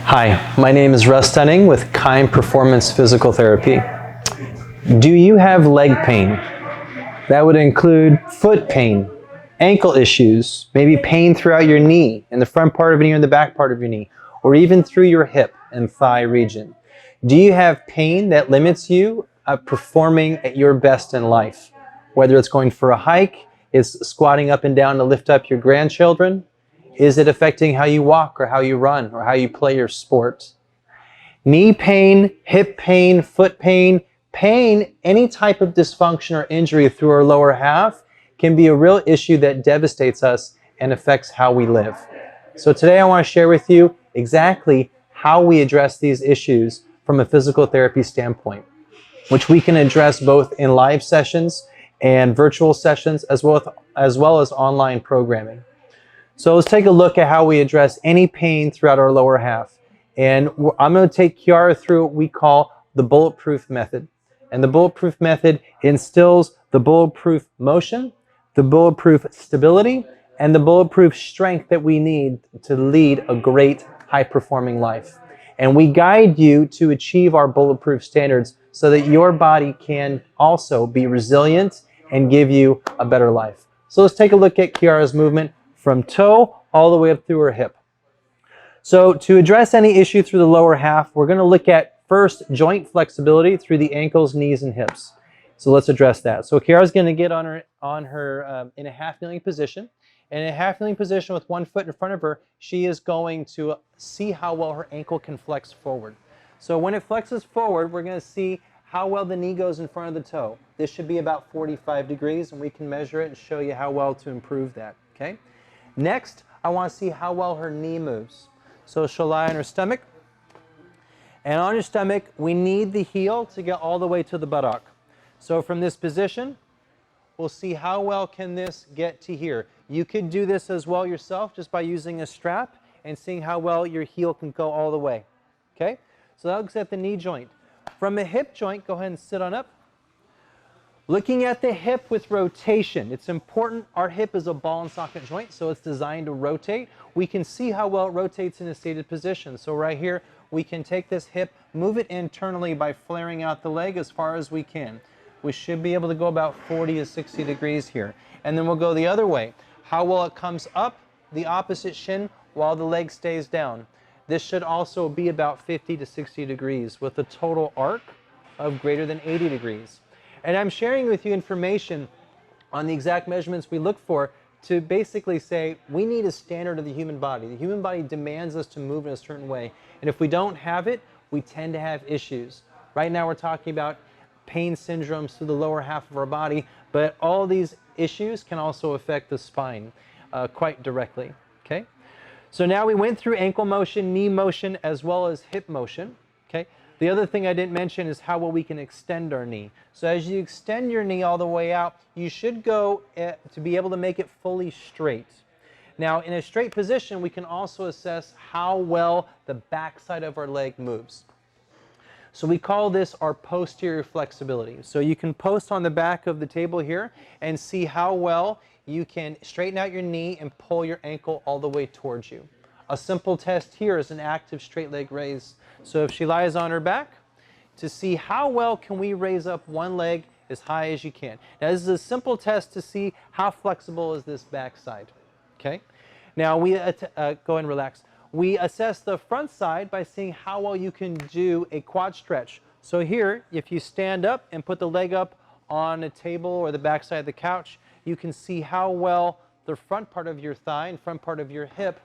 Hi, my name is Russ Dunning with Kind Performance Physical Therapy. Do you have leg pain? That would include foot pain, ankle issues, maybe pain throughout your knee, in the front part of your knee or the back part of your knee, or even through your hip and thigh region. Do you have pain that limits you performing at your best in life? Whether it's going for a hike, it's squatting up and down to lift up your grandchildren, is it affecting how you walk or how you run or how you play your sport? Knee pain, hip pain, foot pain, any type of dysfunction or injury through our lower half can be a real issue that devastates us and affects how we live. So today I want to share with you exactly how we address these issues from a physical therapy standpoint, which we can address both in live sessions and virtual sessions as well as online programming. So let's take a look at how we address any pain throughout our lower half. And I'm going to take Kiara through what we call the Bulletproof method. And the Bulletproof method instills the bulletproof motion, the bulletproof stability, and the bulletproof strength that we need to lead a great high-performing life. And we guide you to achieve our bulletproof standards so that your body can also be resilient and give you a better life. So let's take a look at Kiara's movement from toe all the way up through her hip. So to address any issue through the lower half, we're going to look at first joint flexibility through the ankles, knees, and hips. So let's address that. So Kiara's going to get on her in a half kneeling position. And in a half kneeling position with one foot in front of her, she is going to see how well her ankle can flex forward. So when it flexes forward, we're going to see how well the knee goes in front of the toe. This should be about 45 degrees, and we can measure it and show you how well to improve that. Okay. Next, I want to see how well her knee moves. So she'll lie on her stomach. And on your stomach, we need the heel to get all the way to the buttock. So from this position, we'll see how well can this get to here. You could do this as well yourself just by using a strap and seeing how well your heel can go all the way. Okay? So that looks at the knee joint. From a hip joint, go ahead and sit on up. Looking at the hip with rotation, it's important. Our hip is a ball and socket joint, so it's designed to rotate. We can see how well it rotates in a seated position. So right here, we can take this hip, move it internally by flaring out the leg as far as we can. We should be able to go about 40 to 60 degrees here. And then we'll go the other way. How well it comes up the opposite shin while the leg stays down. This should also be about 50 to 60 degrees with a total arc of greater than 80 degrees. And I'm sharing with you information on the exact measurements we look for to basically say we need a standard of the human body. The human body demands us to move in a certain way. And if we don't have it, we tend to have issues. Right now we're talking about pain syndromes through the lower half of our body, but all these issues can also affect the spine quite directly. Okay? So now we went through ankle motion, knee motion, as well as hip motion. Okay? The other thing I didn't mention is how well we can extend our knee. So as you extend your knee all the way out, you should go to be able to make it fully straight. Now, in a straight position, we can also assess how well the backside of our leg moves. So we call this our posterior flexibility. So you can post on the back of the table here and see how well you can straighten out your knee and pull your ankle all the way towards you. A simple test here is an active straight leg raise. So if she lies on her back, to see how well can we raise up one leg as high as you can. Now this is a simple test to see how flexible is this backside. Okay. Now we go ahead and relax. We assess the front side by seeing how well you can do a quad stretch. So here, if you stand up and put the leg up on a table or the backside of the couch, you can see how well the front part of your thigh and front part of your hip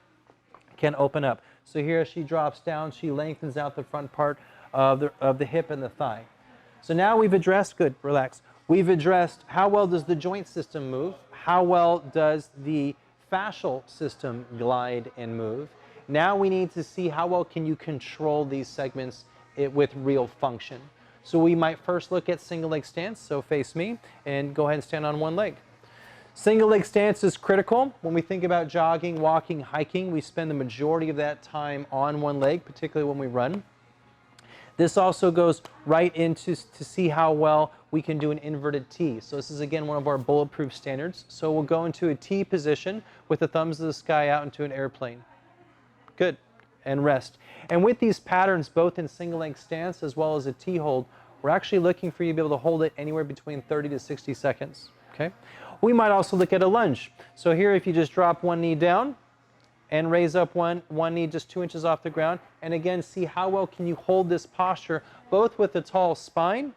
can open up. So here she drops down, she lengthens out the front part of the hip and the thigh. So now we've addressed, good, relax. We've addressed how well does the joint system move, how well does the fascial system glide and move. Now we need to see how well can you control these segments with real function. So we might first look at single leg stance, so face me, and go ahead and stand on one leg. Single leg stance is critical. When we think about jogging, walking, hiking, we spend the majority of that time on one leg, particularly when we run. This also goes right into to see how well we can do an inverted T. So this is again one of our bulletproof standards. So we'll go into a T position with the thumbs of the sky out into an airplane. Good. and rest. And with these patterns, both in single leg stance as well as a T-hold, we're actually looking for you to be able to hold it anywhere between 30 to 60 seconds. Okay? We might also look at a lunge. So here, if you just drop one knee down and raise up one knee just 2 inches off the ground, and again, see how well can you hold this posture, both with a tall spine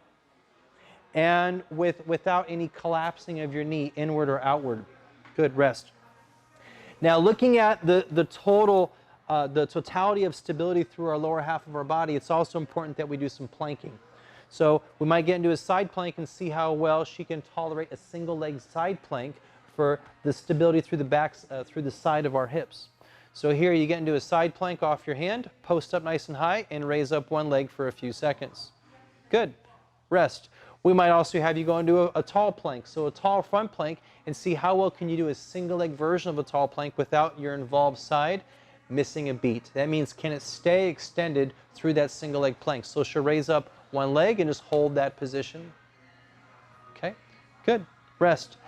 and without any collapsing of your knee inward or outward. Good, rest. Now, looking at the totality of stability through our lower half of our body, it's also important that we do some planking. So we might get into a side plank and see how well she can tolerate a single leg side plank for the stability through the back, through the side of our hips. So here you get into a side plank off your hand, post up nice and high, and raise up one leg for a few seconds. Good. Rest. We might also have you go into a tall plank, so a tall front plank, and see how well can you do a single leg version of a tall plank without your involved side missing a beat. That means, can it stay extended through that single leg plank? So she'll raise up one leg and just hold that position. Okay, good. Rest.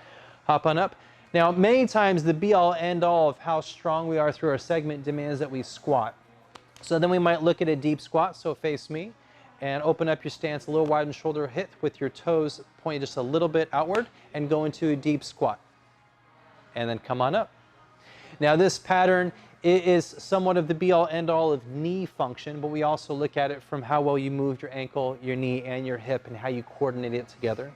Hop on up. Now, many times the be-all, end-all of how strong we are through our segment demands that we squat. So then we might look at a deep squat, so face me, and open up your stance a little wide in shoulder width with your toes pointing just a little bit outward, and go into a deep squat. And then come on up. Now, this pattern is somewhat of the be-all, end-all of knee function, but we also look at it from how well you moved your ankle, your knee, and your hip, and how you coordinate it together.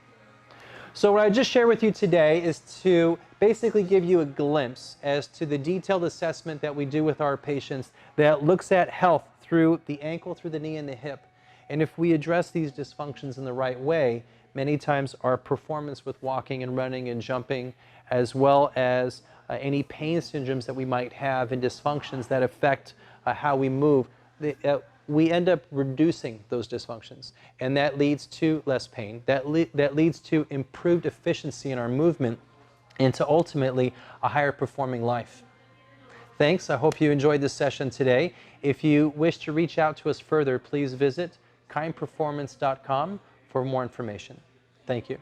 So what I just shared with you today is to basically give you a glimpse as to the detailed assessment that we do with our patients that looks at health through the ankle, through the knee, and the hip. And if we address these dysfunctions in the right way, many times our performance with walking and running and jumping, as well as any pain syndromes that we might have and dysfunctions that affect how we move, we end up reducing those dysfunctions. And that leads to less pain. That leads to improved efficiency in our movement and to ultimately a higher performing life. Thanks. I hope you enjoyed this session today. If you wish to reach out to us further, please visit kindperformance.com for more information. Thank you.